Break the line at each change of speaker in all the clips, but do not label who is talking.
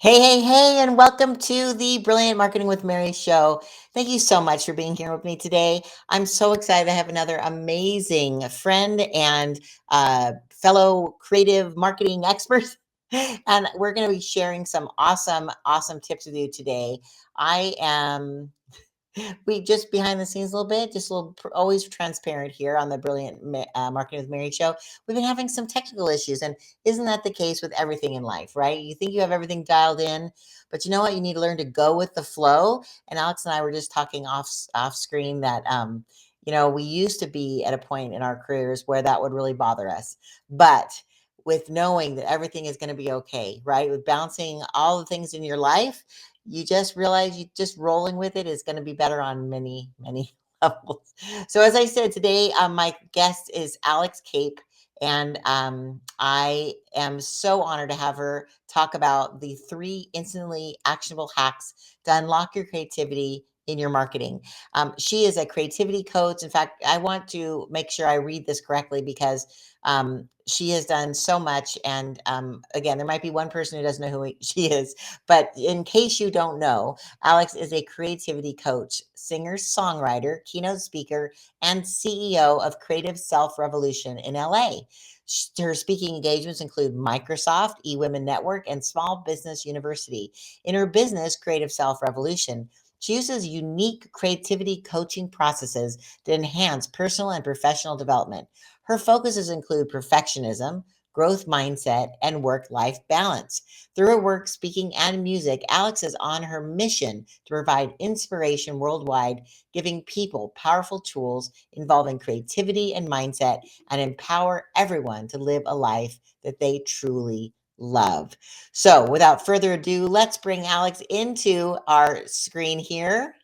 Hey, hey, hey, and welcome to the Brilliant Marketing with Mary show. Thank you so much for being here with me today. I'm so excited to have another amazing friend and fellow creative marketing expert. And we're going to be sharing some awesome tips with you today. I am we just behind the scenes a little bit, just a little always transparent here on the Brilliant Marketing with Mary show. We've been having some technical issues, and isn't that the case with everything in life, right? You think you have everything dialed in, but you know what? You need to learn to go with the flow. And Alex and I were just talking off screen that we used to be at a point in our careers where that would really bother us, but with knowing that everything is going to be okay, right? With bouncing all the things in your life, you just realize you just rolling with it is going to be better on many levels. So as I said today, my guest is Alex Cape, and I am so honored to have her talk about the 3 instantly actionable hacks to unlock your creativity in your marketing. She is a creativity coach. In fact, I want to make sure I read this correctly because she has done so much. And again, there might be one person who doesn't know who she is, but in case you don't know, Alex is a creativity coach, singer, songwriter, keynote speaker, and CEO of Creative Self Revolution in LA. Her speaking engagements include Microsoft, eWomen Network, and Small Business University. In her business, Creative Self Revolution, she uses unique creativity coaching processes to enhance personal and professional development. Her focuses include perfectionism, growth mindset, and work life balance. Through her work, speaking, and music, Alex is on her mission to provide inspiration worldwide, giving people powerful tools involving creativity and mindset, and empower everyone to live a life that they truly love. So, without further ado, let's bring Alex into our screen here.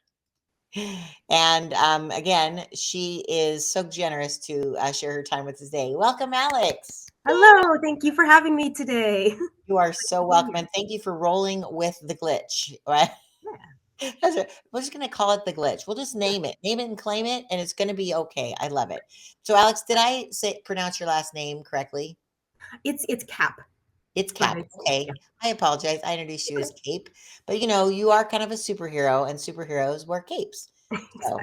And again, she is so generous to share her time with us today. Welcome, Alex.
Hello, thank you for having me today.
You are so welcome, and thank you for rolling with the glitch. Right?
Yeah,
We're just going to call it the glitch. We'll just name it, and claim it, and it's going to be okay. I love it. So, Alex, did I say pronounce your last name correctly?
it's Cap,
It's
but
Cap.
it's
Okay,
yeah,
I apologize. I introduced you
okay.
as Cape, but you are kind of a superhero, and superheroes wear capes. So,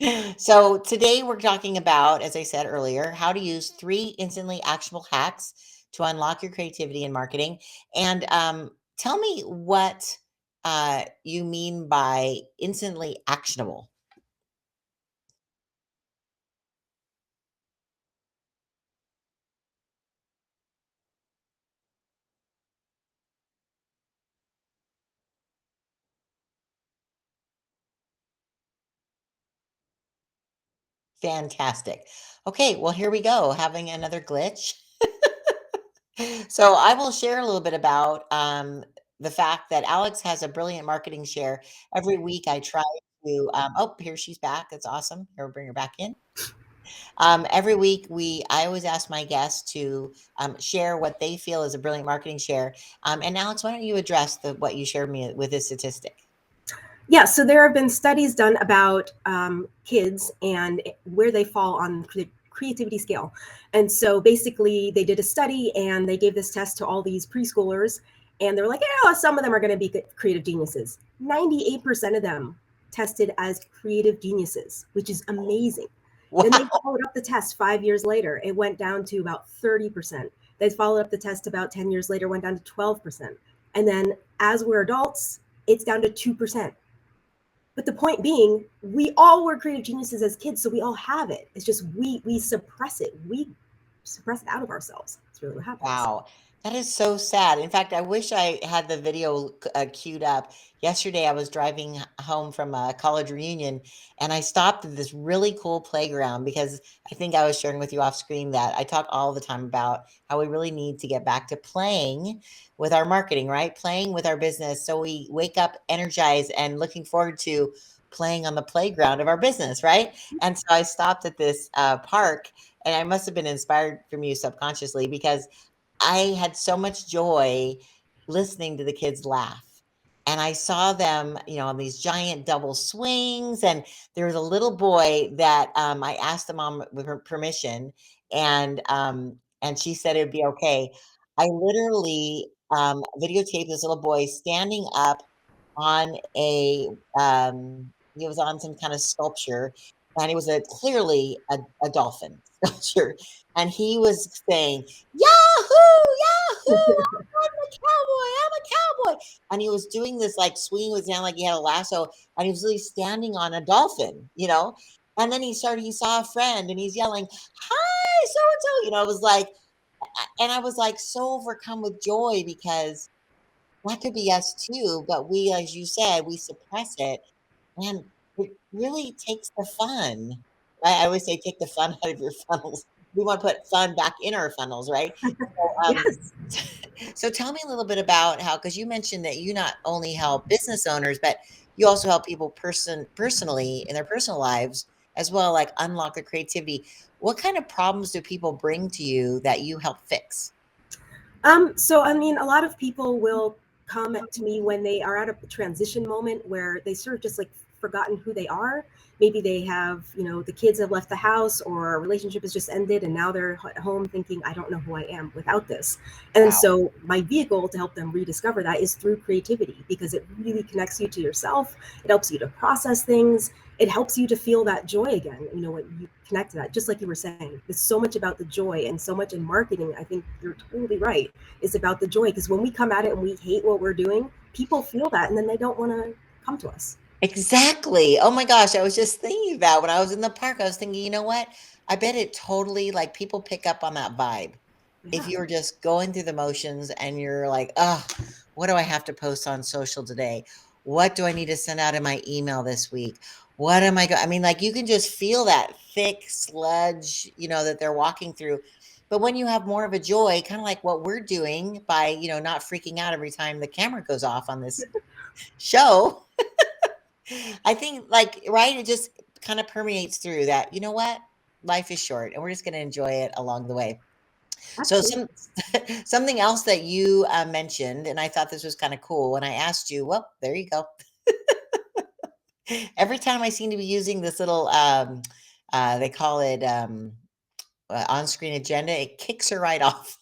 Exactly.
so today we're talking about, as I said earlier, how to use 3 instantly actionable hacks to unlock your creativity in marketing. And tell me what you mean by instantly actionable. Fantastic. Okay, well, here we go, having another glitch. So I will share a little bit about the fact that Alex has a brilliant marketing share. Every week I try to, oh, here she's back. That's awesome. Here, we'll bring her back in. Every week, I always ask my guests to share what they feel is a brilliant marketing share. And Alex, why don't you address what you shared me with this statistic?
Yeah, so there have been studies done about kids and where they fall on the creativity scale. And so basically, they did a study and they gave this test to all these preschoolers, and they were like, yeah, some of them are going to be creative geniuses. 98% of them tested as creative geniuses, which is amazing. Then they
Wow.
followed up the test 5 years later. It went down to about 30%. They followed up the test about 10 years later, went down to 12%. And then as we're adults, it's down to 2%. But the point being, we all were creative geniuses as kids, so we all have it. It's just we suppress it. We suppress it out of ourselves. That's really what happens.
Wow. That is so sad. In fact, I wish I had the video queued up. Yesterday, I was driving home from a college reunion and I stopped at this really cool playground because I think I was sharing with you off screen that I talk all the time about how we really need to get back to playing with our marketing, right? Playing with our business. So we wake up energized and looking forward to playing on the playground of our business, right? And so I stopped at this park, and I must have been inspired from you subconsciously because I had so much joy listening to the kids laugh. And I saw them, on these giant double swings. And there was a little boy that I asked the mom with her permission, and she said it'd be okay. I literally videotaped this little boy standing up on he was on some kind of sculpture, and he was clearly a dolphin sculpture, and he was saying, "Yahoo! Yahoo! I'm a cowboy! I'm a cowboy!" And he was doing this like swinging his hand like he had a lasso, and he was really standing on a dolphin, And then he saw a friend, and he's yelling, "Hi, so and so!" It was like, and I was like so overcome with joy because that could be us too, but we, as you said, we suppress it, and it really takes the fun. I always say, take the fun out of your funnels. We want to put fun back in our funnels, right? So,
Yes.
so tell me a little bit about how, because you mentioned that you not only help business owners, but you also help people personally in their personal lives as well, like unlock their creativity. What kind of problems do people bring to you that you help fix?
So I mean, a lot of people will come to me when they are at a transition moment where they sort of just like forgotten who they are. Maybe they have, the kids have left the house or a relationship has just ended and now they're at home thinking, I don't know who I am without this. And
Wow.
so my vehicle to help them rediscover that is through creativity because it really connects you to yourself. It helps you to process things. It helps you to feel that joy again, when you connect to that, just like you were saying. It's so much about the joy and so much in marketing. I think you're totally right. It's about the joy because when we come at it and we hate what we're doing, people feel that and then they don't want to come to us.
Exactly. Oh my gosh, I was just thinking that when I was in the park, I was thinking, you know what? I bet it totally like people pick up on that vibe. If
Yeah.
you're just going through the motions and you're like, oh, what do I have to post on social today? What do I need to send out in my email this week? What am I I mean, like you can just feel that thick sludge, that they're walking through. But when you have more of a joy, kind of like what we're doing by, not freaking out every time the camera goes off on this show, I think like, right, it just kind of permeates through that, you know what? Life is short and we're just going to enjoy it along the way. So
Absolutely.
something else that you mentioned, and I thought this was kind of cool when I asked you, well, there you go. Every time I seem to be using this little, they call it on-screen agenda, it kicks her right off.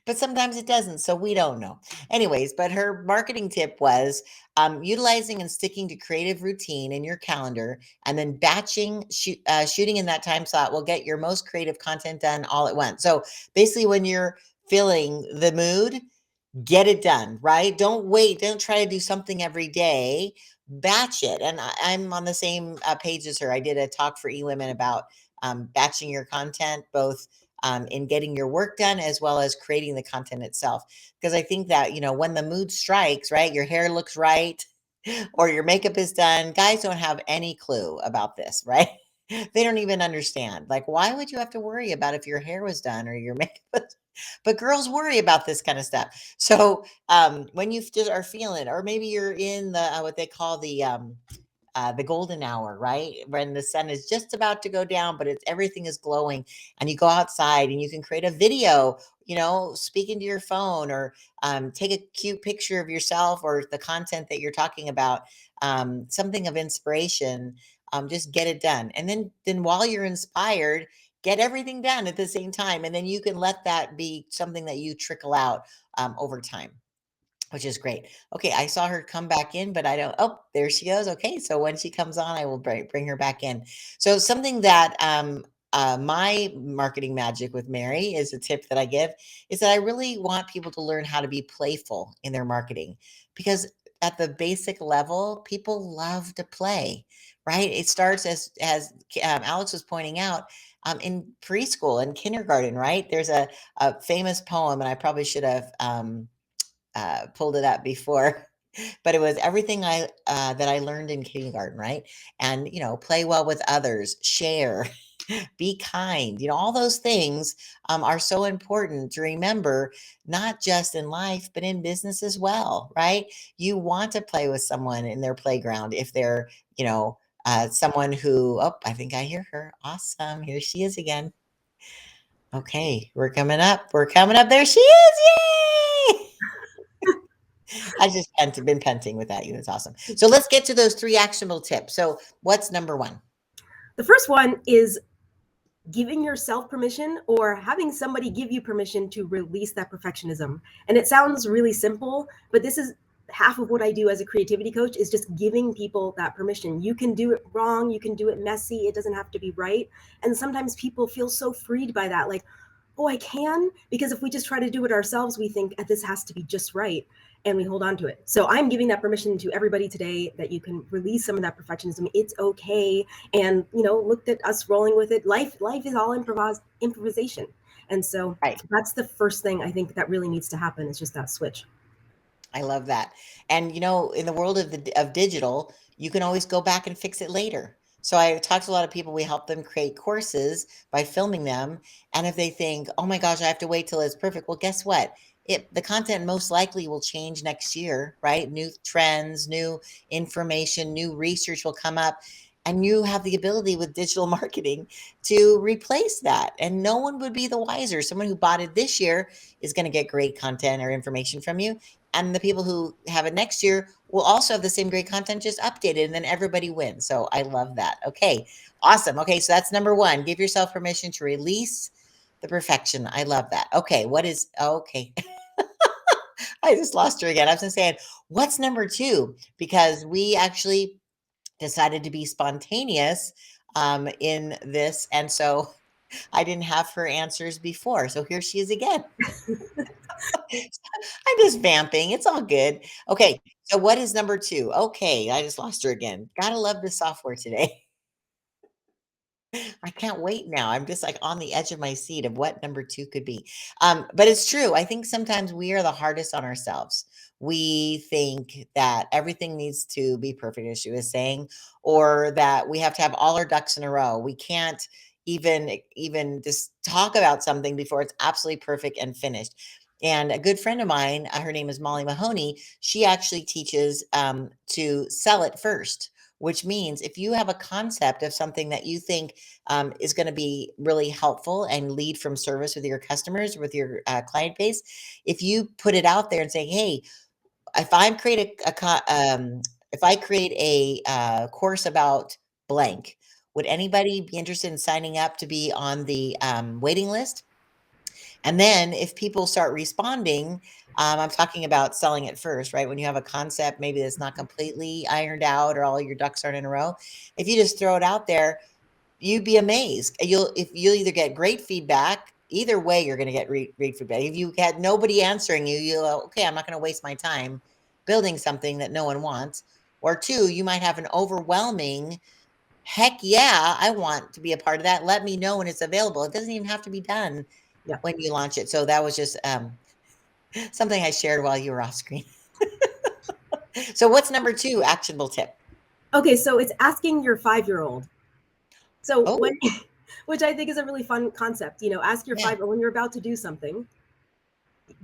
But sometimes it doesn't, so we don't know. Anyways, but her marketing tip was utilizing and sticking to creative routine in your calendar, and then shooting in that time slot will get your most creative content done all at once. So basically, when you're feeling the mood, get it done, right? Don't wait. Don't try to do something every day. Batch it. And I'm on the same page as her. I did a talk for eWomen about batching your content, both in getting your work done as well as creating the content itself. Because I think that, when the mood strikes, right, your hair looks right or your makeup is done, guys don't have any clue about this, right? They don't even understand. Like, why would you have to worry about if your hair was done or your makeup was, but girls worry about this kind of stuff. So when you just are feeling, or maybe you're in the what they call the golden hour, right? When the sun is just about to go down, but everything is glowing, and you go outside and you can create a video, speak into your phone or take a cute picture of yourself or the content that you're talking about, something of inspiration. Just get it done, and then while you're inspired, get everything done at the same time, and then you can let that be something that you trickle out over time, which is great. Okay, I saw her come back in, but I don't. Oh, there she goes. Okay, so when she comes on, I will bring her back in. So something that my marketing magic with Mary is a tip that I give is that I really want people to learn how to be playful in their marketing, because at the basic level, people love to play, right? It starts as Alex was pointing out. In preschool and kindergarten, right? There's a famous poem, and I probably should have pulled it up before, but it was everything that I learned in kindergarten, right? And play well with others, share, be kind. All those things are so important to remember, not just in life, but in business as well, right? You want to play with someone in their playground if they're, someone who. Oh, I think I hear her. Awesome, here she is again. Okay, we're coming up. We're coming up. There she is. Yay! I just been punting with that. That's awesome. So let's get to those 3 actionable tips. So what's number 1?
The first one is giving yourself permission or having somebody give you permission to release that perfectionism. And it sounds really simple, but this is half of what I do as a creativity coach, is just giving people that permission. You can do it wrong, you can do it messy, it doesn't have to be right. And sometimes people feel so freed by that, like, oh, I can, because if we just try to do it ourselves, we think this has to be just right, and we hold on to it. So I'm giving that permission to everybody today, that you can release some of that perfectionism. It's okay. And looked at us rolling with it. Life is all improvisation. And so
Right.
that's the first thing I think that really needs to happen, is just that switch.
I love that. And in the world of digital, you can always go back and fix it later. So I talk to a lot of people. We help them create courses by filming them. And if they think, "Oh my gosh, I have to wait till it's perfect," well, guess what? The content most likely will change next year, right? New trends, new information, new research will come up, and you have the ability with digital marketing to replace that, and no one would be the wiser. Someone who bought it this year is going to get great content or information from you, and the people who have it next year will also have the same great content, just updated, and then everybody wins. So I love that. Okay, awesome. Okay, so that's number one. Give yourself permission to release the perfection. I love that. Okay, okay. I just lost her again. I was just saying, what's number two? Because we actually decided to be spontaneous in this. And so I didn't have her answers before. So here she is again. I'm just vamping. It's all good. Okay. So what is number two? Okay. I just lost her again. Gotta love this software today. I can't wait now. I'm just like on the edge of my seat of what number two could be. But it's true. I think sometimes we are the hardest on ourselves. We think that everything needs to be perfect, as she was saying, or that we have to have all our ducks in a row. We can't even just talk about something before it's absolutely perfect and finished. And a good friend of mine, her name is Molly Mahoney. She actually teaches to sell it first, which means if you have a concept of something that you think is going to be really helpful and lead from service with your customers, with your client base. If you put it out there and say, "Hey, if I create if I create a course about blank, would anybody be interested in signing up to be on the waiting list?" And then if people start responding, I'm talking about selling it first, right? When you have a concept, maybe that's not completely ironed out or all your ducks aren't in a row. If you just throw it out there, you'd be amazed. You'll either get great feedback. Either way, you're going to get great feedback. If you had nobody answering you, okay, I'm not going to waste my time building something that no one wants. Or two, you might have an overwhelming, heck yeah, I want to be a part of that. Let me know when it's available. It doesn't even have to be done
Yeah.
when you launch it. So that was just something I shared while you were off screen. So what's number two actionable tip?
Okay, so it's asking your 5-year-old. So
Oh,
when, which I think is a really fun concept. Ask your
yeah.
5 when you're about to do something,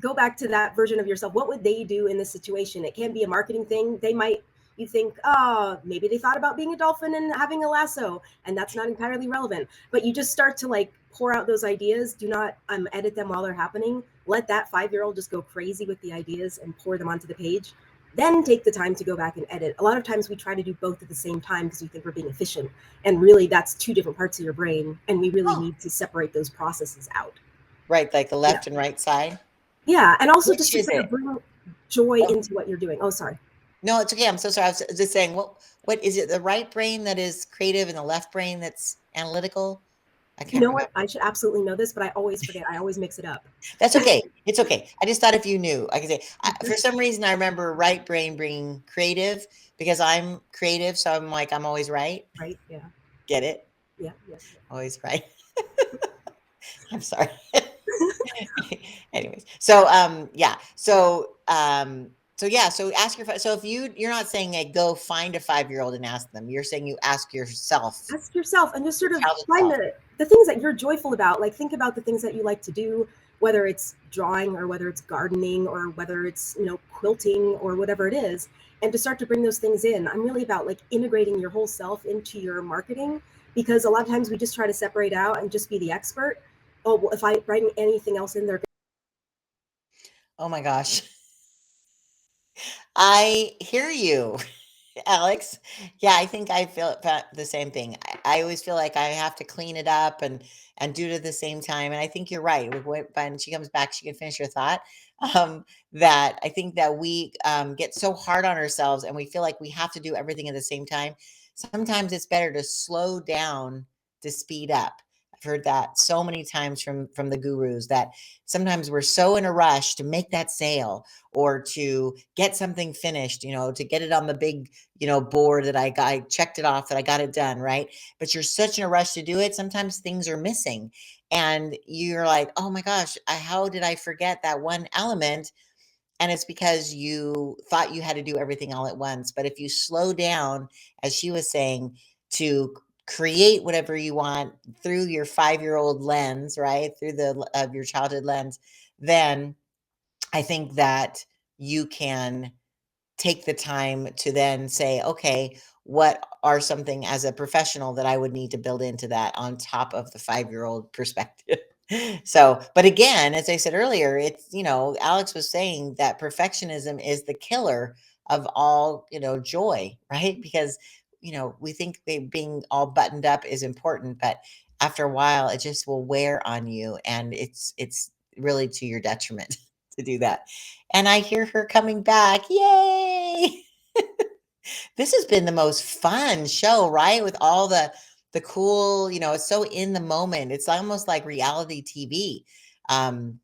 go back to that version of yourself. What would they do in this situation? It can be a marketing thing. You think, oh, maybe they thought about being a dolphin and having a lasso, and that's not entirely relevant. But you just start to like pour out those ideas. Do not edit them while they're happening. Let that 5-year-old just go crazy with the ideas and pour them onto the page. Then take the time to go back and edit. A lot of times we try to do both at the same time because we think we're being efficient. And really, that's two different parts of your brain. And we really
Oh,
need to separate those processes out.
right. Like the
Yeah.
left and right side.
Yeah, and also just
Which
to
is
sort
it?
of bring joy
Oh,
into what you're doing. Oh, sorry.
no, it's okay. I'm so sorry. I was just saying, what is it? The right brain that is creative and the left brain that's analytical? I
You
can't
know what?
remember.
I should absolutely know this, but I always forget. I always mix it up.
That's okay. It's okay. I just thought if you knew, I could say, for some reason, I remember right brain being creative because I'm creative. So I'm like, I'm always right.
Right? Yeah.
Get it?
Yeah. Yeah.
Always right. I'm sorry. Anyways, so yeah, so yeah, so ask so if you're not saying go find a 5-year-old and ask them, you're saying you ask yourself,
Ask yourself and just
your
sort of
childhood
find
self.
the things that you're joyful about. Like think about the things that you like to do, whether it's drawing or whether it's gardening or whether it's, quilting or whatever it is, and to start to bring those things in. I'm really about like integrating your whole self into your marketing, because a lot of times we just try to separate out and just be the expert. Oh, well, if I write anything else in there.
Oh my gosh. I hear you. Alex. Yeah, I think I feel the same thing. I always feel like I have to clean it up and do it at the same time. And I think you're right. When she comes back, she can finish your thought. Um, that I think that we get so hard on ourselves and we feel like we have to do everything at the same time. Sometimes it's better to slow down to speed up. I've heard that so many times from the gurus that sometimes we're so in a rush to make that sale or to get something finished, to get it on the big board that I checked it off, that I got it done, right? But you're such in a rush to do it. Sometimes things are missing and you're like, oh my gosh, how did I forget that one element? And it's because you thought you had to do everything all at once. But if you slow down, as she was saying, to create whatever you want through your 5-year-old lens, right? Through the of your childhood lens, then I think that you can take the time to then say, okay, what are something as a professional that I would need to build into that on top of the 5-year-old perspective? So, but again, as I said earlier, it's, Alex was saying that perfectionism is the killer of all, joy, right? Because, we think being all buttoned up is important, but after a while, it just will wear on you and it's really to your detriment to do that. And I hear her coming back. Yay! This has been the most fun show, right? With all the cool, it's so in the moment. It's almost like reality TV. Um,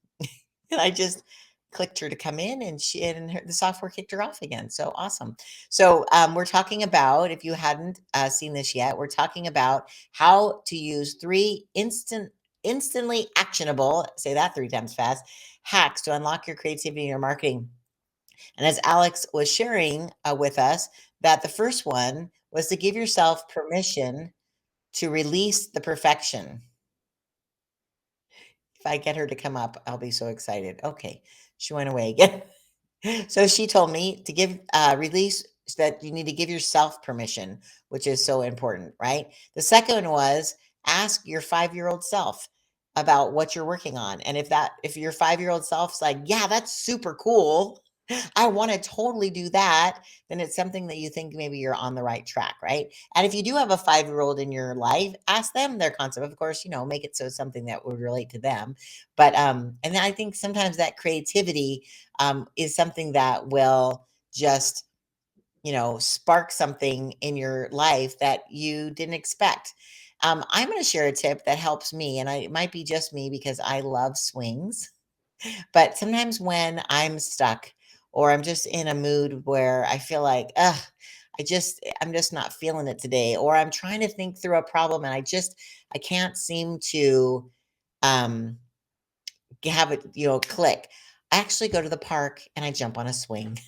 and I just clicked her to come in, and the software kicked her off again. So awesome. So we're talking about, if you hadn't seen this yet, we're talking about how to use 3 instantly actionable, say that 3 times fast, hacks to unlock your creativity in your marketing. And as Alex was sharing with us, that the first one was to give yourself permission to release the perfection. If I get her to come up, I'll be so excited. Okay, she went away again. So she told me to give release, that you need to give yourself permission, which is so important, right? The second one was ask your 5-year-old self about what you're working on. And if your 5-year-old self's like, yeah, that's super cool, I want to totally do that, then it's something that you think maybe you're on the right track, right? And if you do have a 5-year-old in your life, ask them their concept. Of course, make it so it's something that would relate to them. But and then I think sometimes that creativity is something that will just spark something in your life that you didn't expect. I'm going to share a tip that helps me, and it might be just me because I love swings. But sometimes when I'm stuck or I'm just in a mood where I feel like, ugh, I'm just not feeling it today, or I'm trying to think through a problem and I can't seem to um have it, click. I actually go to the park and I jump on a swing.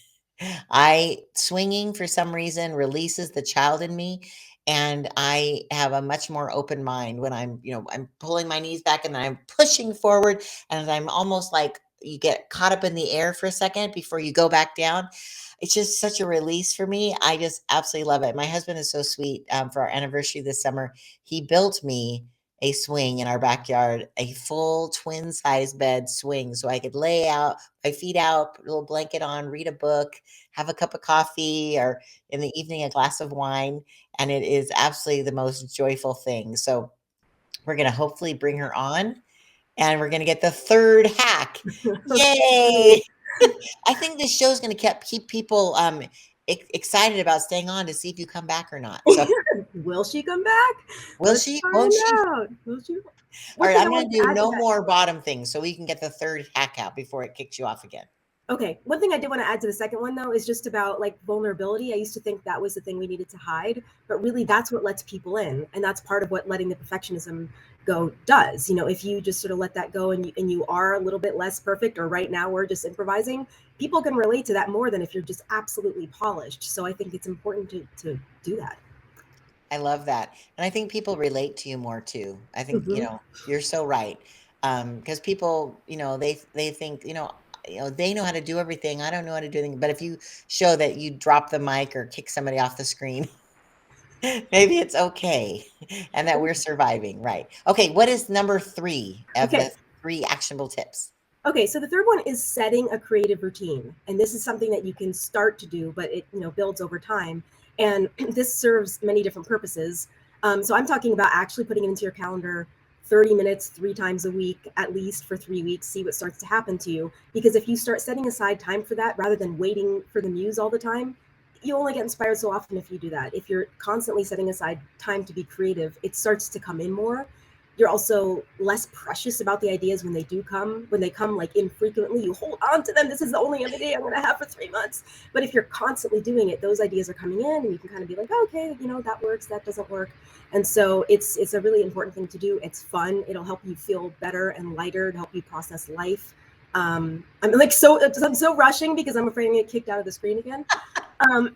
I swinging for some reason releases the child in me, and I have a much more open mind when I'm pulling my knees back and then I'm pushing forward, and I'm almost like you get caught up in the air for a second before you go back down. It's just such a release for me. I just absolutely love it. My husband is so sweet. For our anniversary this summer, he built me a swing in our backyard, a full twin size bed swing, so I could lay out my feet out, put a little blanket on, read a book, have a cup of coffee, or in the evening, a glass of wine. And it is absolutely the most joyful thing. So we're going to hopefully bring her on, and we're going to get the third hack. Yay! I think this show is going to keep people excited about staying on to see if you come back or not. So
Will she come back?
will
Let's
she? Won't
find
she?
out. Will she?
All
One
right,
thing
I'm
I
going
wanted
to
to
do
add to
no
that.
more bottom things so we can get the third hack out before it kicks you off again.
Okay, one thing I did want to add to the second one though is just about like vulnerability. I used to think that was the thing we needed to hide, but really that's what lets people in, and that's part of what letting the perfectionism go does. If you just sort of let that go and you are a little bit less perfect, or right now we're just improvising, people can relate to that more than if you're just absolutely polished. So I think it's important to do that.
I love that. And I think people relate to you more too. I think,
Hmm.
you're so right. Because people, they think, they know how to do everything. I don't know how to do anything. But if you show that you drop the mic or kick somebody off the screen, maybe it's okay. And that we're surviving. Right. Okay. What is number 3 of
Okay.
the 3 actionable tips?
Okay, so the third one is setting a creative routine. And this is something that you can start to do, but it builds over time. And this serves many different purposes. So I'm talking about actually putting it into your calendar 30 minutes 3 times a week, at least for 3 weeks, see what starts to happen to you. Because if you start setting aside time for that rather than waiting for the muse all the time, you only get inspired so often if you do that. If you're constantly setting aside time to be creative, it starts to come in more. You're also less precious about the ideas when they do come. When they come like infrequently, you hold on to them. This is the only idea I'm going to have for 3 months. But if you're constantly doing it, those ideas are coming in, and you can kind of be like, oh, okay, that works, that doesn't work. And so it's a really important thing to do. It's fun. It'll help you feel better and lighter, to help you process life. I'm so rushing because I'm afraid I'm going to get kicked out of the screen again. Um,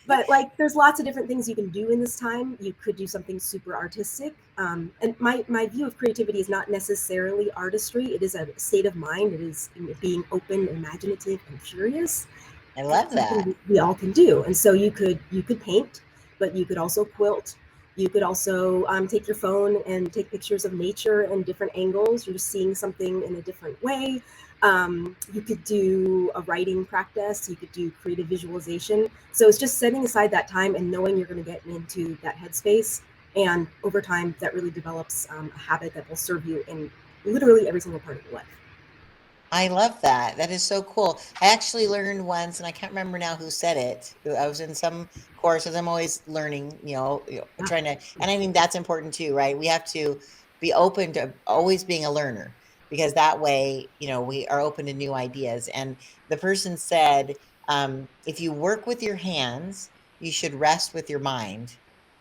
but like, there's lots of different things you can do in this time. You could do something super artistic. And my view of creativity is not necessarily artistry. It is a state of mind. It is being open, imaginative, and curious.
I love that.
We all can do. And so you could paint, but you could also quilt. You could also take your phone and take pictures of nature in different angles. You're just seeing something in a different way. You could do a writing practice. You could do creative visualization. So it's just setting aside that time and knowing you're going to get into that headspace. And over time, that really develops a habit that will serve you in literally every single part of your life.
I love that. That is so cool. I actually learned once, and I can't remember now who said it. I was in some courses. I'm always learning, trying to, and I think that's important too, right? We have to be open to always being a learner, because that way, we are open to new ideas. And the person said, if you work with your hands, you should rest with your mind.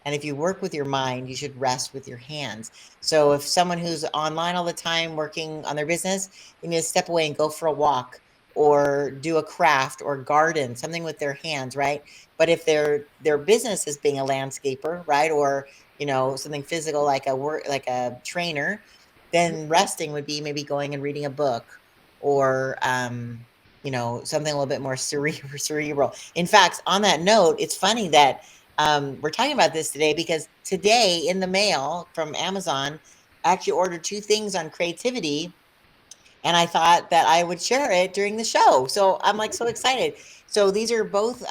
And if you work with your mind, you should rest with your hands. So if someone who's online all the time working on their business, they need to step away and go for a walk, or do a craft or garden, something with their hands, right? But if their business is being a landscaper, right, or something physical like a trainer, then resting would be maybe going and reading a book, or something a little bit more cerebral. In fact, on that note, it's funny that we're talking about this today, because today in the mail from Amazon, I actually ordered 2 things on creativity, and I thought that I would share it during the show. So I'm like so excited. So these are both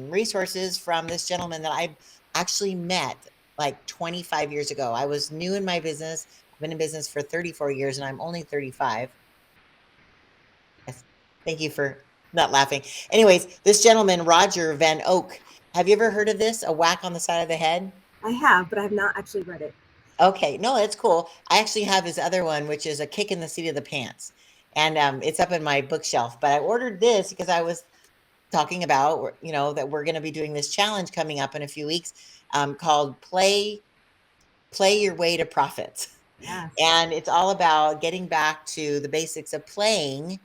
resources from this gentleman that I actually met like 25 years ago. I was new in my business. I've been in business for 34 years, and I'm only 35. Yes. Thank you for not laughing. Anyways, this gentleman, Roger Van Oak, have you ever heard of this? A whack on the side of the head?
I have, but I have not actually read it.
Okay, no, that's cool. I actually have his other one, which is a kick in the seat of the pants, and it's up in my bookshelf. But I ordered this because I was talking about, that we're going to be doing this challenge coming up in a few weeks, called Play Your Way to Profits.
Yes.
And it's all about getting back to the basics of playing.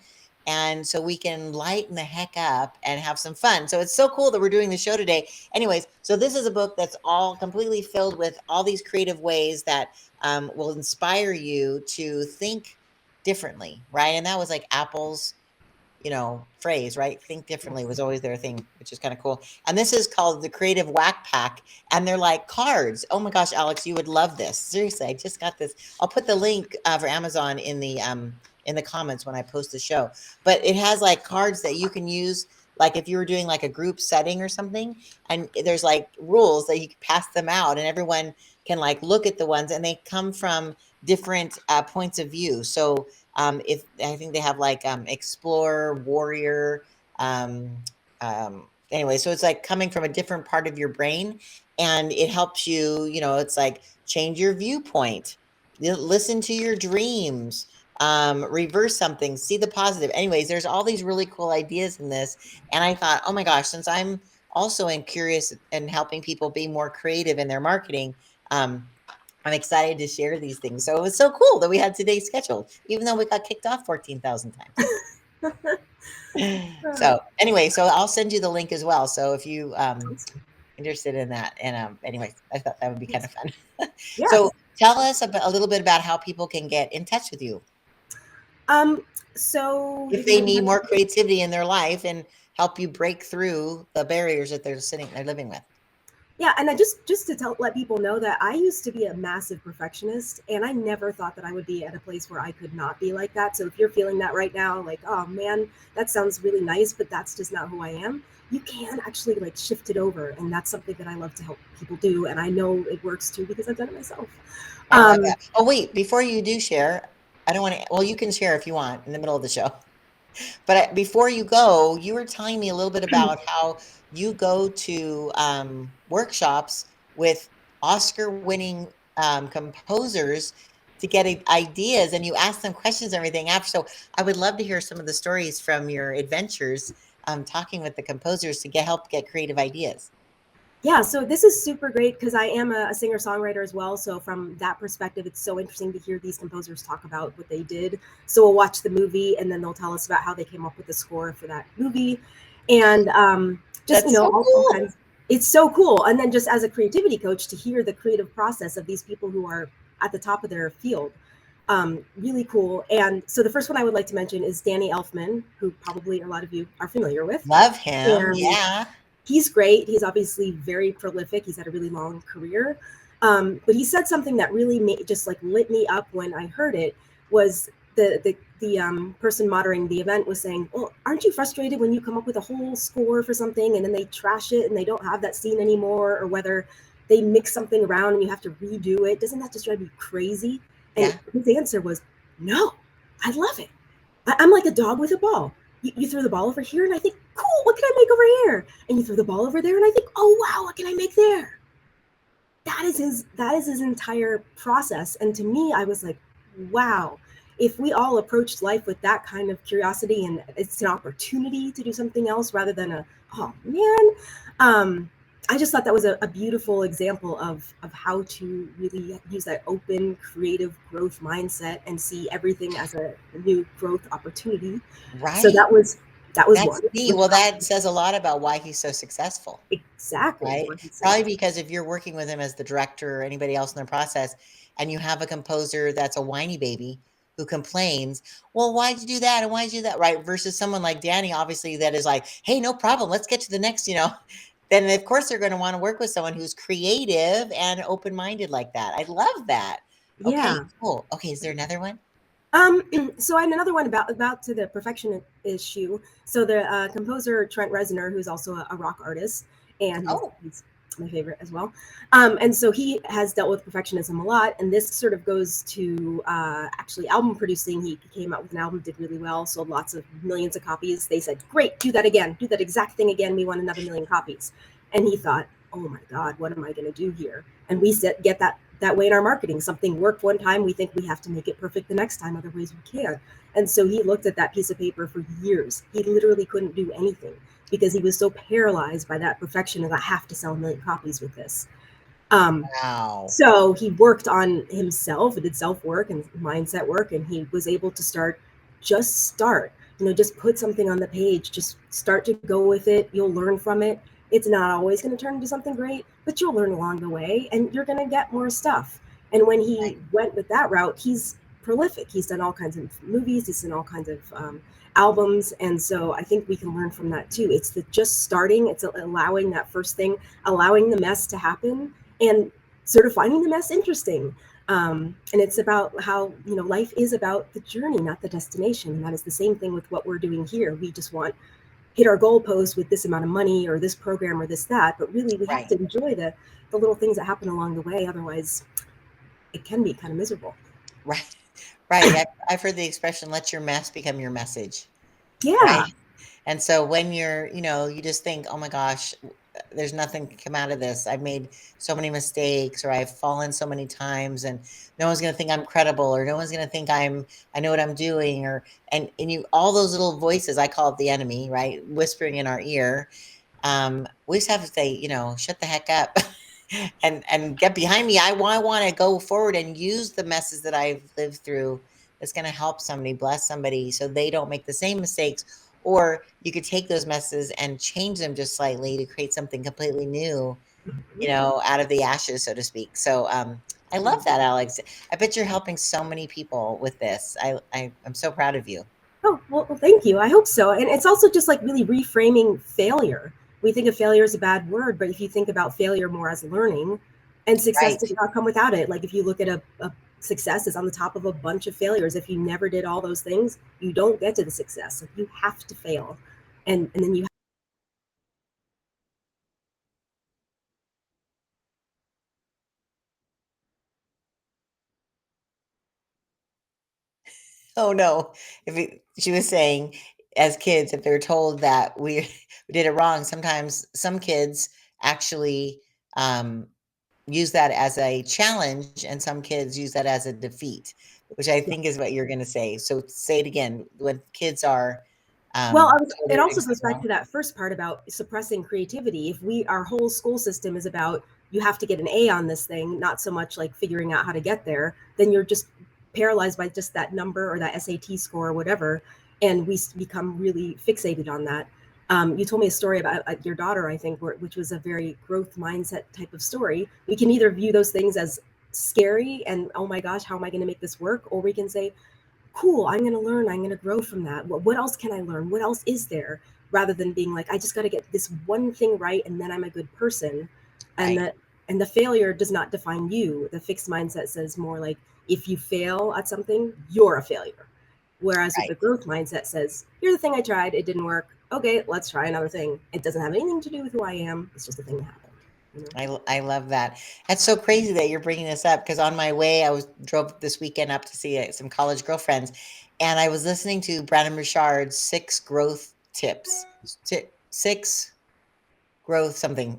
And so we can lighten the heck up and have some fun. So it's so cool that we're doing the show today. Anyways, so this is a book that's all completely filled with all these creative ways that will inspire you to think differently, right? And that was like Apple's phrase, right? Think differently was always their thing, which is kind of cool. And this is called the Creative Whack Pack, and they're like cards. Oh my gosh, Alex, you would love this. Seriously, I just got this. I'll put the link for Amazon in the comments when I post the show. But it has like cards that you can use, like if you were doing like a group setting or something, and there's like rules that you can pass them out, and everyone can like look at the ones, and they come from different points of view. So if I think they have like explorer, warrior, anyway, so it's like coming from a different part of your brain, and it helps you, it's like change your viewpoint, listen to your dreams, reverse something, see the positive. Anyways, there's all these really cool ideas in this, and I thought, oh my gosh, since I'm also curious and helping people be more creative in their marketing, I'm excited to share these things. So it was so cool that we had today's scheduled, even though we got kicked off 14,000 times. So anyway, so I'll send you the link as well. So if you interested in that, and anyway, I thought that would be kind of fun.
Yeah.
So tell us a little bit about how people can get in touch with you.
So
if they need more creativity in their life and help you break through the barriers that they're living with.
Yeah, and I just to let people know that I used to be a massive perfectionist, and I never thought that I would be at a place where I could not be like that. So if you're feeling that right now, like, oh man, that sounds really nice, but that's just not who I am, you can actually like shift it over, and that's something that I love to help people do, and I know it works too because I've done it myself.
I love
Um,
that. Oh, wait, before you do share, I don't want to, well, you can share if you want in the middle of the show. But before you go, you were telling me a little bit about how you go to workshops with Oscar-winning composers to get ideas, and you ask them questions and everything after. So I would love to hear some of the stories from your adventures talking with the composers to help get creative ideas.
Yeah, so this is super great because I am a singer-songwriter as well. So from that perspective, it's so interesting to hear these composers talk about what they did. So we'll watch the movie and then they'll tell us about how they came up with the score for that movie. And just,
That's so
all
cool.
kinds. It's so cool. And then just as a creativity coach to hear the creative process of these people who are at the top of their field. Really cool. And so the first one I would like to mention is Danny Elfman, who probably a lot of you are familiar with.
Love him.
And
Yeah.
he's great. He's obviously very prolific. He's had a really long career. But he said something that really just like lit me up when I heard it was the person moderating the event was saying, well, aren't you frustrated when you come up with a whole score for something and then they trash it and they don't have that scene anymore, or whether they mix something around and you have to redo it? Doesn't that just drive you crazy? And
Yeah.
his answer was, no, I love it. I'm like a dog with a ball. You throw the ball over here and I think, cool, what can I make over here? And you throw the ball over there and I think, oh wow, what can I make there? That is his entire process. And to me, I was like, wow, if we all approached life with that kind of curiosity and it's an opportunity to do something else rather than a, oh man, I just thought that was a beautiful example of how to really use that open, creative growth mindset and see everything as a new growth opportunity. So
Right.
that was
That's
one
neat.
with
Well, that says a lot about why he's so successful.
exactly
Right?
what he said.
Probably because if you're working with him as the director or anybody else in the process, and you have a composer that's a whiny baby who complains, well, why'd you do that? And why'd you do that? Right? Versus someone like Danny, obviously, that is like, hey, no problem. Let's get to the next, then of course they're going to want to work with someone who's creative and open-minded like that. I love that. Okay,
Yeah.
cool. Okay, is there another one?
Um, so I had another one about to the perfection issue. So the composer Trent Reznor, who's also a rock artist, and
Oh,
he's my favorite as well. And so he has dealt with perfectionism a lot, and this sort of goes to actually album producing. He came out with an album, did really well, sold lots of millions of copies. They said, "Great, do that again, do that exact thing again. We want another million copies." And he thought, "Oh my God, what am I going to do here?" And we said, get that way in our marketing. Something worked one time, we think we have to make it perfect the next time, otherwise we can't. And so he looked at that piece of paper for years. He literally couldn't do anything because he was so paralyzed by that perfection of I have to sell a million copies with this. Um,
wow.
so he worked on himself, did self work and mindset work, and he was able to start, just put something on the page, just start to go with it. You'll learn from it. It's not always going to turn into something great, but you'll learn along the way and you're going to get more stuff. And when he
Right.
went with that route, he's prolific. He's done all kinds of movies, he's done all kinds of albums. And so I think we can learn from that too. It's the just starting, it's allowing that first thing, allowing the mess to happen and sort of finding the mess interesting. And it's about how life is about the journey, not the destination. And that is the same thing with what we're doing here. We just want hit our goalpost with this amount of money or this program or this that, but really we have
Right.
to enjoy the little things that happen along the way. Otherwise, it can be kind of miserable.
Right. Right. I've heard the expression, let your mess become your message. Right?
Yeah,
And so when you just think, "Oh my gosh, there's nothing can come out of this. I've made so many mistakes or I've fallen so many times and no one's going to think I'm credible or no one's going to think I know what I'm doing," or and you all those little voices, I call it the enemy, right? Whispering in our ear. We just have to say, shut the heck up. And get behind me. I want to go forward and use the messes that I've lived through that's going to help somebody, bless somebody so they don't make the same mistakes. Or you could take those messes and change them just slightly to create something completely new, out of the ashes, so to speak. So I love that, Alex. I bet you're helping so many people with this. I'm so proud of you.
oh well, thank you. I hope so. And it's also just like really reframing failure. we think of failure as a bad word, but if you think about failure more as learning, and success
Right.
does not come without it. Like if you look at a success is on the top of a bunch of failures. If you never did all those things, you don't get to the success. Like you have to fail. And then you
Oh no. She was saying, as kids, if they're told that we we did it wrong, sometimes some kids actually um, use that as a challenge, and some kids use that as a defeat, which I think is what you're going to say. So say it again. When kids are
well,
told
it
they're doing
also goes
something
back
wrong,
to that first part about suppressing creativity. If our whole school system is about you have to get an A on this thing, not so much like figuring out how to get there, then you're just paralyzed by just that number or that SAT score or whatever, and we become really fixated on that. You told me a story about your daughter, I think, which was a very growth mindset type of story. We can either view those things as scary and oh my gosh, how am I going to make this work, or we can say cool, I'm going to learn, I'm going to grow from that. What else can I learn? What else is there? Rather than being like, I just got to get this one thing right and then I'm a good person. And
right?
that, and the failure does not define you. The fixed mindset says more like, if you fail at something, you're a failure. Whereas with
Right.
the growth mindset says, here's the thing I tried, it didn't work. Okay, let's try another thing. It doesn't have anything to do with who I am. It's just a thing that happened. You know?
I love that. That's so crazy that you're bringing this up because on my way, I was drove this weekend up to see some college girlfriends, and I was listening to Brandon Richard's six growth tips, six growth something.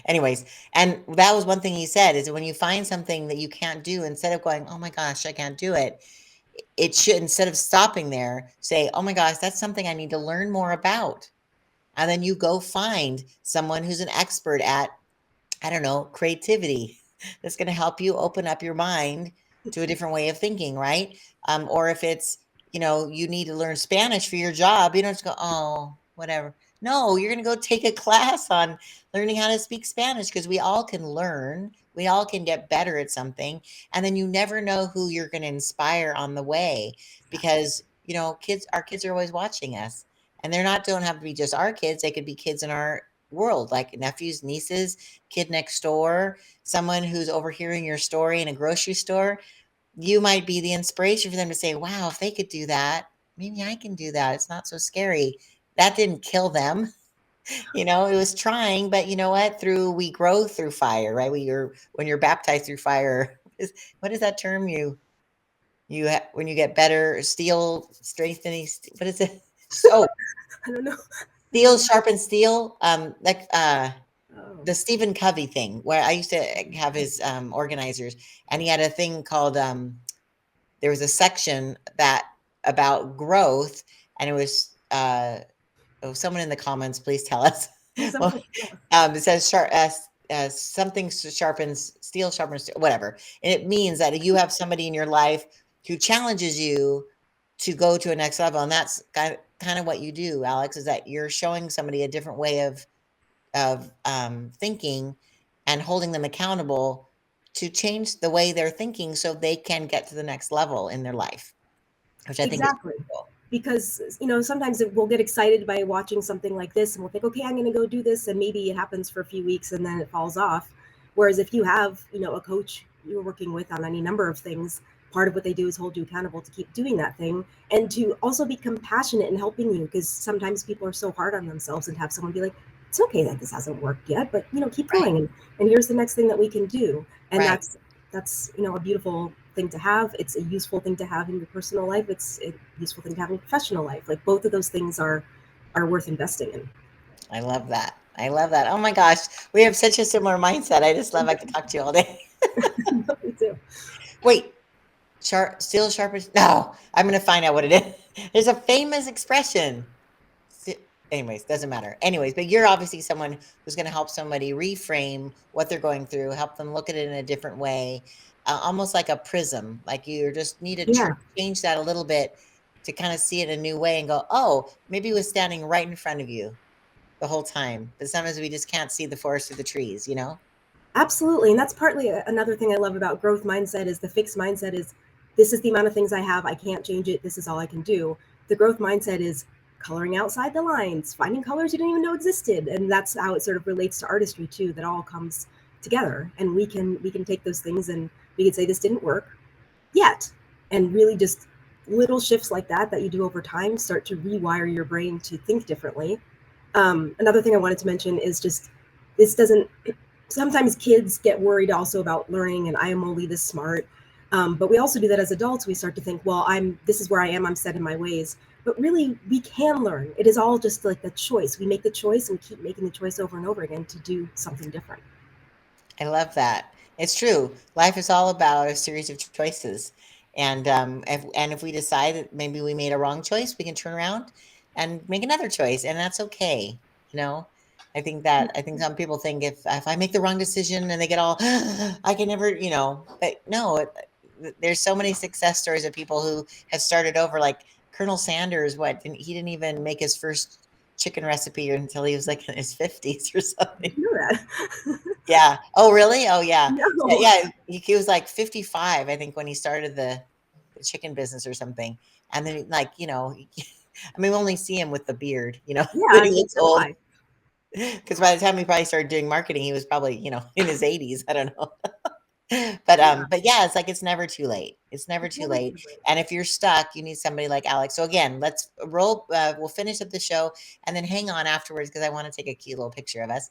Anyways, and that was one thing he said is that when you find something that you can't do, instead of going, "Oh my gosh, I can't do it," it should, instead of stopping there, say, "Oh my gosh, that's something I need to learn more about." And then you go find someone who's an expert at, I don't know, creativity that's going to help you open up your mind to a different way of thinking, right? Or if it's, you need to learn Spanish for your job, you don't just go, oh, whatever. No, you're going to go take a class on learning how to speak Spanish because we all can learn. We all can get better at something. And then you never know who you're going to inspire on the way
Exactly.
because, our kids are always watching us. And they're not, don't have to be just our kids. They could be kids in our world, like nephews, nieces, kid next door, someone who's overhearing your story in a grocery store. You might be the inspiration for them to say, wow, if they could do that, maybe I can do that. It's not so scary. That didn't kill them. It was trying, but you know what? We grow through fire, right? When you're baptized through fire, what is that term? When you get better, steel strengthening. What is it? Oh,
I don't know.
steel sharpens steel.
Oh,
The Stephen Covey thing, where I used to have his organizers, and he had a thing called there was a section that about growth, and it was oh, someone in the comments, please tell us. Well,
something. Yeah.
it says something sharpens steel, sharpens steel, whatever, and it means that you have somebody in your life who challenges you to go to a next level, and that's kind of what you do, Alex. Is that you're showing somebody a different way of thinking and holding them accountable to change the way they're thinking so they can get to the next level in their life, which I think is
Exactly.
cool.
Because sometimes we'll get excited by watching something like this and we'll think, okay, I'm going to go do this, and maybe it happens for a few weeks and then it falls off. Whereas if you have a coach you're working with on any number of things, part of what they do is hold you accountable to keep doing that thing and to also be compassionate in helping you, because sometimes people are so hard on themselves, and have someone be like, it's okay that this hasn't worked yet, but keep
Right,
going, and here's the next thing that we can do. And
right.
that's a beautiful thing to have. It's a useful thing to have in your personal life. It's a useful thing to have in your professional life. Like both of those things are worth investing in.
I love that. I love that. Oh my gosh, we have such a similar mindset. I just love I could talk to you all day.
Me too.
Wait, steel sharpens? No, I'm gonna find out what it is. There's a famous expression. Anyways, doesn't matter. Anyways, but you're obviously someone who's going to help somebody reframe what they're going through, help them look at it in a different way, almost like a prism. Like you just need to
Yeah,
change that a little bit to kind of see it a new way and go, oh, maybe it was standing right in front of you the whole time. But sometimes we just can't see the forest through the trees.
absolutely. And that's partly another thing I love about growth mindset is the fixed mindset is this is the amount of things I have. I can't change it. This is all I can do. The growth mindset is coloring outside the lines, finding colors you didn't even know existed. And that's how it sort of relates to artistry too, that all comes together. And we can take those things and we can say this didn't work yet. And really just little shifts like that you do over time start to rewire your brain to think differently. Another thing I wanted to mention is just sometimes kids get worried also about learning and I am only this smart. But we also do that as adults. We start to think, well, this is where I am, I'm set in my ways. But really, we can learn. It is all just like a choice. We make the choice and keep making the choice over and over again to do something different.
I love that. It's true. Life is all about a series of choices. And if we decide that maybe we made a wrong choice, we can turn around and make another choice, and that's okay. You know, I think some people think if I make the wrong decision and they get all, I can never, but no, there's so many success stories of people who have started over, like Colonel Sanders. He didn't even make his first chicken recipe until he was like in his 50s or something.
I know that.
Yeah. Oh, really? Oh, yeah.
No.
Yeah. He was like 55, I think, when he started the chicken business or something. And then, like, I mean, we only see him with the beard,
Yeah,
he looks old. Because by the time he probably started doing marketing, he was probably, in his 80s. I don't know. But yeah, it's like, it's never too late. It's never too late. And if you're stuck, you need somebody like Alex. So again, let's roll. We'll finish up the show and then hang on afterwards, because I want to take a cute little picture of us.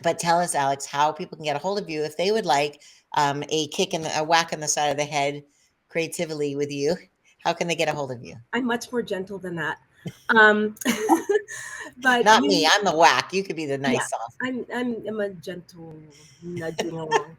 But tell us, Alex, how people can get a hold of you if they would like a whack in the side of the head creatively with you. How can they get a hold of you?
I'm much more gentle than that. But
not me. I'm the whack. You could be the nice soft.
I'm a gentle nudging along.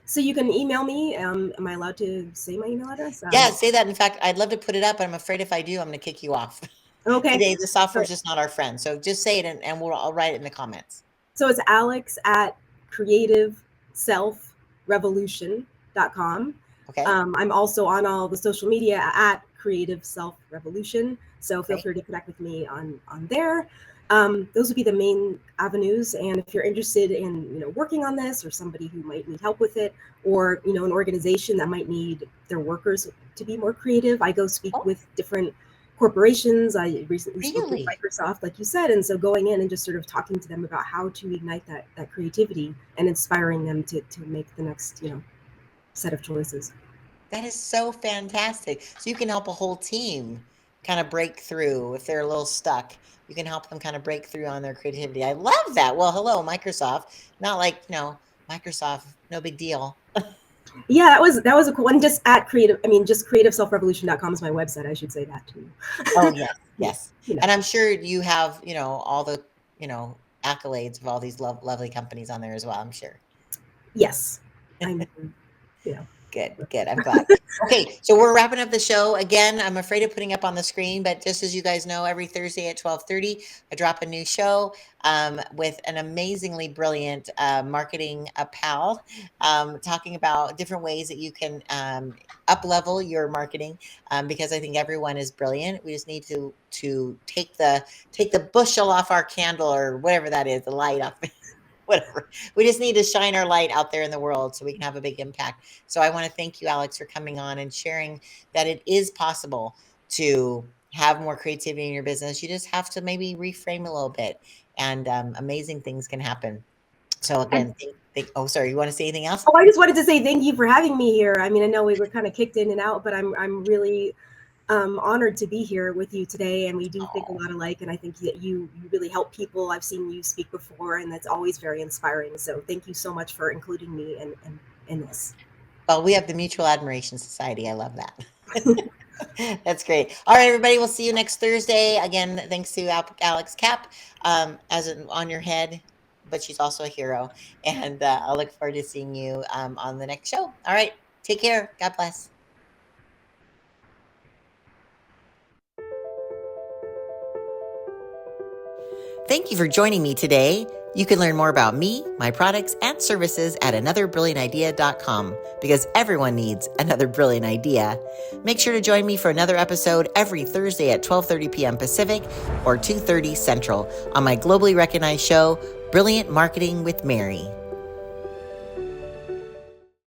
So you can email me. Am I allowed to say my email address?
Yeah, say that. In fact, I'd love to put it up, but I'm afraid if I do, I'm going to kick you off.
Okay.
Today, the software's just not our friend. So just say it, and I'll write it in the comments.
So it's Alex at creativeselfrevolution.com.
Okay.
I'm also on all the social media at Creative Self Revolution. So feel free to connect with me on there. Those would be the main avenues. And if you're interested in, working on this, or somebody who might need help with it, or, an organization that might need their workers to be more creative, I go speak with different corporations. I recently spoke with Microsoft, like you said. And so going in and just sort of talking to them about how to ignite that creativity and inspiring them to make the next, set of choices.
That is so fantastic. So you can help a whole team kind of break through if they're a little stuck. You can help them kind of break through on their creativity. I love that. Well, hello, Microsoft. Not like, Microsoft, no big deal.
Yeah, that was a cool one. Just creativeselfrevolution.com is my website. I should say that too.
Oh, yes. And I'm sure you have, all the, accolades of all these lovely companies on there as well, I'm sure.
Yes.
Good. I'm glad. Okay, so we're wrapping up the show. Again, I'm afraid of putting up on the screen, but just as you guys know, every Thursday at 12:30, I drop a new show with an amazingly brilliant marketing pal talking about different ways that you can up-level your marketing, because I think everyone is brilliant. We just need to take the bushel off our candle, or whatever that is, the light off. Whatever. We just need to shine our light out there in the world so we can have a big impact. So I want to thank you, Alex, for coming on and sharing that it is possible to have more creativity in your business. You just have to maybe reframe a little bit, and amazing things can happen. So again, sorry, you want to say anything else?
Oh, I just wanted to say thank you for having me here. I mean, I know we were kind of kicked in and out, but I'm really honored to be here with you today, and we do think a lot alike, and I think that you really help people. I've seen you speak before, and that's always very inspiring. So thank you so much for including me in this.
Well, we have the Mutual Admiration Society. I love that. That's great. All right, everybody, we'll see you next Thursday. Again, thanks to Alex Cappe on your head, but she's also a hero, and I'll look forward to seeing you on the next show. All right, take care. God bless. Thank you for joining me today. You can learn more about me, my products, and services at anotherbrilliantidea.com, because everyone needs another brilliant idea. Make sure to join me for another episode every Thursday at 12:30 p.m. Pacific or 2:30 Central on my globally recognized show, Brilliant Marketing with Mary.